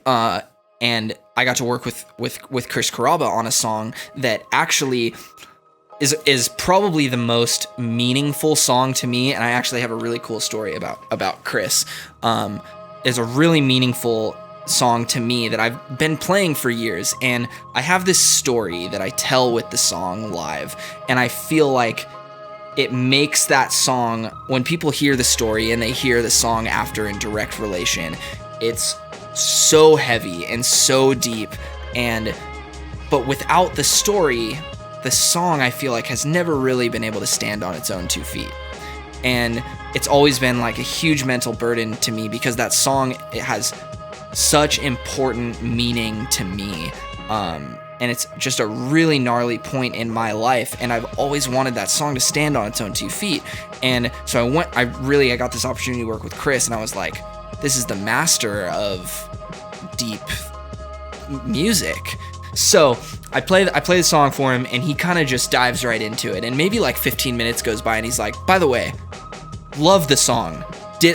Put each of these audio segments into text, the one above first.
And I got to work with Chris Carrabba on a song that actually is probably the most meaningful song to me, and I actually have a really cool story about Chris. Is a really meaningful song to me that I've been playing for years, and I have this story that I tell with the song live, and I feel like it makes that song, when people hear the story and they hear the song after in direct relation, it's so heavy and so deep, but without the story, the song I feel like has never really been able to stand on its own 2 feet. And it's always been like a huge mental burden to me because that song, it has such important meaning to me. And it's just a really gnarly point in my life, and I've always wanted that song to stand on its own 2 feet. And so I got this opportunity to work with Chris, and I was like, this is the master of deep music. So I play the song for him, and he kind of just dives right into it. And maybe like 15 minutes goes by, and he's like, by the way, love the song.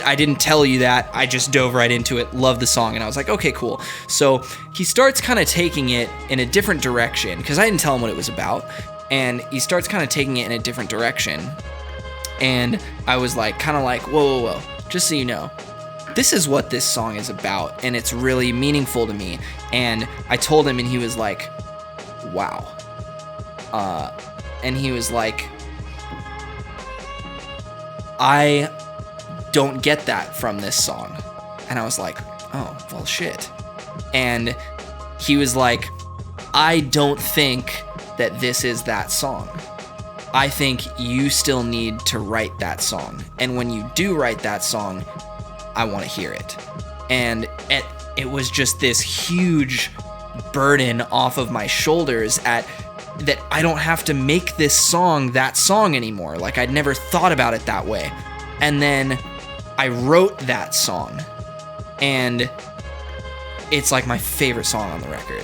I didn't tell you that. I just dove right into it. Love the song. And I was like, okay, cool. So he starts kind of taking it in a different direction because I didn't tell him what it was about. And he starts kind of taking it in a different direction. And I was like, kind of like, whoa. Just so you know, this is what this song is about. And it's really meaningful to me. And I told him, and he was like, wow. And he was like, I don't get that from this song. And I was like, oh, well, shit. And he was like, I don't think that this is that song. I think you still need to write that song. And when you do write that song, I want to hear it. And it was just this huge burden off of my shoulders that I don't have to make this song that song anymore. Like, I'd never thought about it that way. And then I wrote that song, and it's like my favorite song on the record.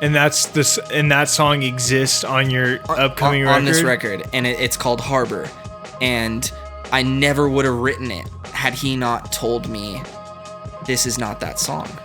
And that song exists on your upcoming record? On this record, and it's called Harbor. And I never would have written it had he not told me this is not that song.